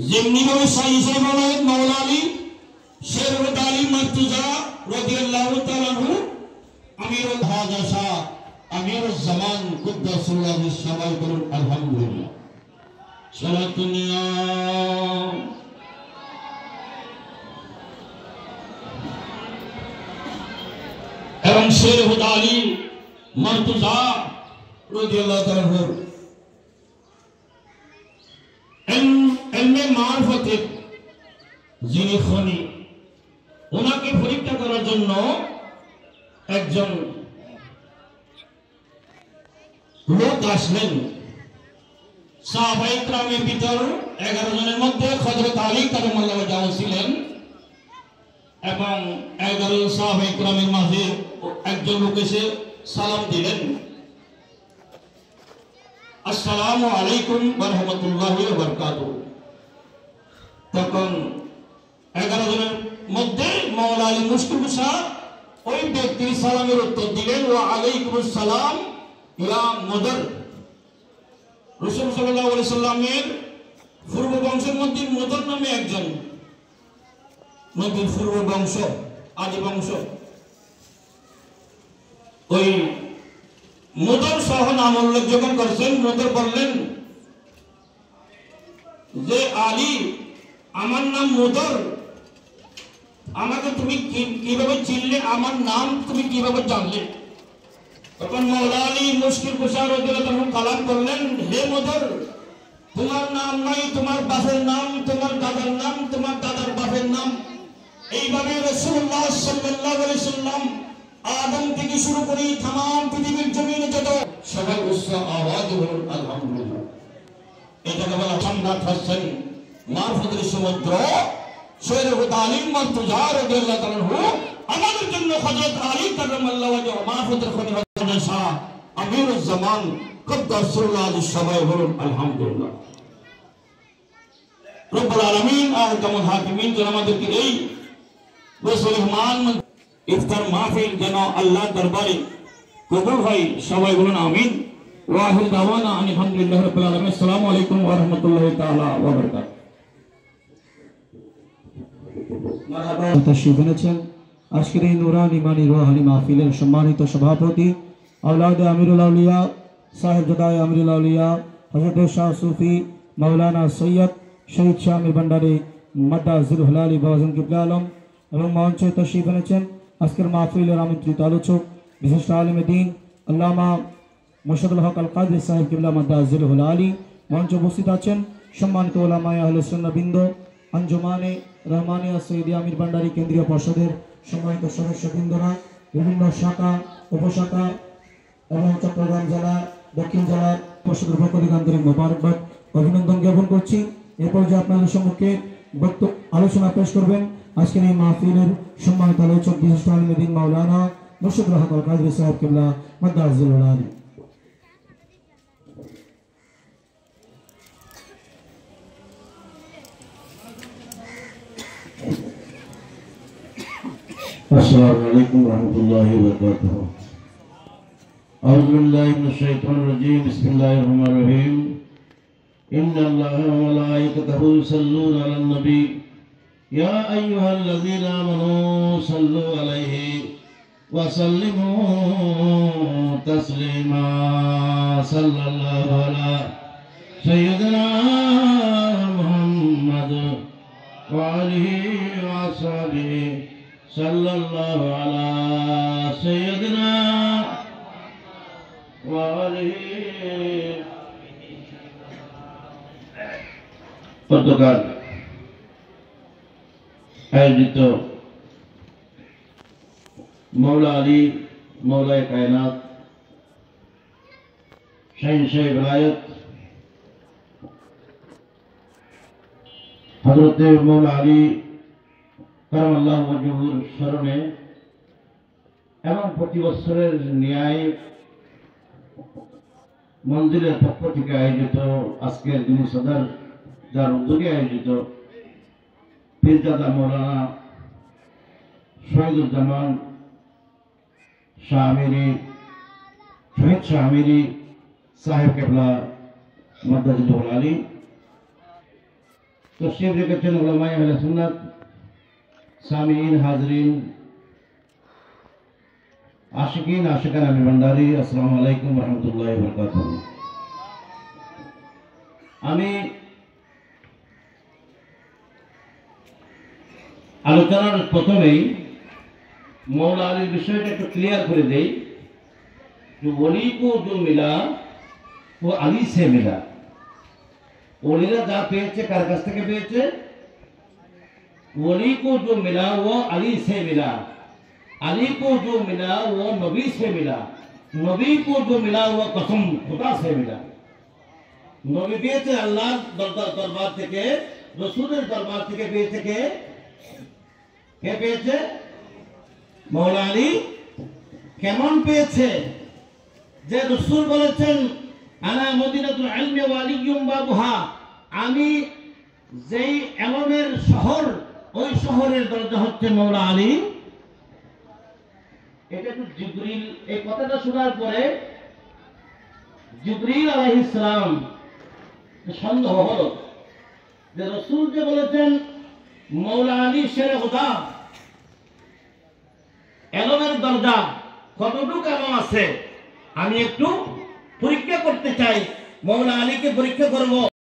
যেমনি ভাবে সাইয়েদ মাওলা আলী শেরুল আলী মুর্তজা রাদিয়াল্লাহু তাআলা আনহু আমিরুল হাদাসা আমিরুল জামান কুদ্দাসুল্লাহ সবাই বলুন আলহামদুলিল্লাহ। সালাতুনিয়া এবং শেরুল আলী মুর্তজা রাদিয়াল্লাহু তাআলা আনহু এলমে মারফতের যিনি খনি, ওনাকে পরীক্ষা করার জন্য একজন লোক আসলেন। সাহাবায়ে কেরামের ভিতর 11 জনের মধ্যে হযরত আলী কারামাল্লাহু ওয়াজহু ছিলেন এবং 11 সাহাবায়ে কেরামের মাঝে একজন লোক এসে সালাম দিলেন, আসসালামু আলাইকুম ওয়া রাহমাতুল্লাহি ওয়া বারাকাতুহু। তখন 11 জনের মধ্যে মাওলা আলী মুশকিল কুশা ওই ব্যক্তির সালামের উত্তর দিলেন, ওয়া আলাইকুমুস সালাম ইয়া মুদর। রাসূল সাল্লাল্লাহু আলাইহি সাল্লামের পূর্ব বংশের মধ্যে মুদর নামে একজন নবীর পূর্ব বংশ, আদি বংশ, ওই মুদর সহ নাম উল্লেখ যখন করছেন, মুদর বললেন যে আলী, আমার নাম মুদর, আমাকে তুমি কিভাবে চিনলে, আমার নাম তুমি কিভাবে জানলে? তখন মাওলা আলী মুশকিল কুশা রাদিয়াল্লাহু তাআলা কালাম করলেন, হে মুদর, তোমার নাম নাই, তোমার বাপের নাম, তোমার দাদার নাম, তোমার দাদার বাপের নাম। এইভাবে রাসূলুল্লাহ সাল্লাল্লাহু আলাইহি সাল্লাম আদম থেকে শুরু করে तमाम পৃথিবীর জমিনে যত সবাই উচ্চ আওয়াজে বলুন আলহামদুলিল্লাহ। এটাকে বলা সম্রাট হোসেন মারফতের সমুদ্র শেরুল আলী মুর্তজা রাদিয়াল্লাহু তাআলা আনহু আমাদের জন্য হযরত আলী কারামাল্লাহু ওয়াজহু মারফতের খনি হাদাসা আমিরুল জামান কুদ্দাসুল্লাহ সবাই বলুন আলহামদুলিল্লাহ। রব্বুল আলামিন আহকামুল হাকিমিন যেন আমাদেরকে এই রসুলমান ইফতার মাহফিল যেন আল্লাহ দরবারে কবুল হয়, সবাই বলুন আমিন। ওয়া আখিরু দাওয়ানা আলহামদুলিল্লাহি রাব্বিল আলামিন। আসসালামু আলাইকুম ওয়া রাহমাতুল্লাহি তাআলা ওয়া বারাকাতুহু। মারহাবা। তশরিফ এনেছেন আজকের এই নুরানি মানি রুহানি মাহফিলের সম্মানিত সভাপতি আওলাদ আমিরুল আউলিয়া সাহেব জাদায়ে আমিরুল আউলিয়া হযরত শাহ সুফি মাওলানা সৈয়দ শহীদ শাহ আমির ভান্ডারী মাদ্দাজিল হুলালি বাওয়াজিন কিবলা আলম এবং মঞ্চে তশরিফ এনেছেন আজকের মাহফিলের আমন্ত্রিত আলোচক বিশিষ্ট আলেম দ্বীন আল্লামা মুর্শিদুল হক আল কাদরি সাহেব কিবলা মাদ্দাজিল হুলালি। মঞ্চে উপস্থিত আছেন সম্মানিত উলামায়ে আহলে সুন্নাহ বৃন্দ, আঞ্জুমানে রহমানিয়া সৈয়দ আমির ভান্ডারী কেন্দ্রীয় পর্ষদের সম্মানিত সদস্যবৃন্দরা, বিভিন্ন শাখা উপশাখা এবং চট্টগ্রাম জেলা দক্ষিণ জেলার পর্ষদের পক্ষ থেকে আন্তরিক মোবারকবাদ অভিনন্দন জ্ঞাপন করছি। এরপর যে আপনাদের সম্মুখে বক্তব্য আলোচনা পেশ করবেন আজকের এই মাহফিলের সম্মানিত আলোচক বিশিষ্ট আলেম দ্বীন মাওলানা মুর্শিদুল হক আল কাদরি সাহেব কিবলা মাদ্দাজিল হুলালি। السلام عليكم ورحمة الله وبركاته. أعوذ بالله من الشيطان الرجيم. بسم الله الرحمن الرحيم. إن الله وملائكته يصلون على النبي يا أيها الذين آمنوا صلوا عليه وسلموا تسليما. صلى الله على سيدنا محمد وآله وصحبه صلى الله على سيدنا وآله। গতকাল আয়োজিত মৌলা আলী মৌলায়ে কায়নাত শাহিনশাহ বেলায়েত হযরত মৌলা আলী কারামাল্লাহু ওয়াজহুর স্মরণে এবং প্রতি বছরের ন্যায় মন্দিরের পক্ষ থেকে আয়োজিত আজকের দিনে সদর যার উদ্যোগে আয়োজিত পীরজাদা মৌলানা শহীদুজ্জামান শাহ আমিরি শহীদ শাহ আমিরি সাহেব কেবলা মাদ্দাজিল হুলালি तशरीफ রেখেছেন উলামায়ে আহলে সুন্নাত, সামিঈন, হাজরিন, আশিকিন আশিকান আমি ভান্ডারী, আসসালামু আলাইকুম ওয়া রাহমাতুল্লাহি ওয়া বারাকাতুহু। আমি আলোচনার প্রথমেই मौला अली विषय को क्लियर कर दे। जो वली को जो मिला वो अली से मिला। वलीरा जा पेचे कारकस्त के पेचे, वली को जो मिला वो अली से मिला। अली को जो मिला वो नबी से मिला। नबी को जो मिला वो कसम खुदा से मिला। नबी पेचे अल्लाह दरबार থেকে, रसूलेर दरबार থেকে পেয়েছে কে পেয়েছে? मौला अली। কেমন পেয়েছে? যে রাসূল বলেছেন আনা মদিনাতুল ইলমি ওয়া আলিয়্যুম বাবুহা, আমি যেই ইলমের শহর ওই শহরের দরজা হচ্ছে মৌলা আলী। এটা তো জিবরিল এই কথাটা শোনার পরে জিবরিল আলাইহিস সালাম সন্দেহ হলো যে রাসূল যে বলেছেন মৌলা আলী শেরে খুদা, এলমের দরজা কতটুকু এলম আছে আমি একটু পরীক্ষা করতে চাই, মৌলা আলীকে পরীক্ষা করব।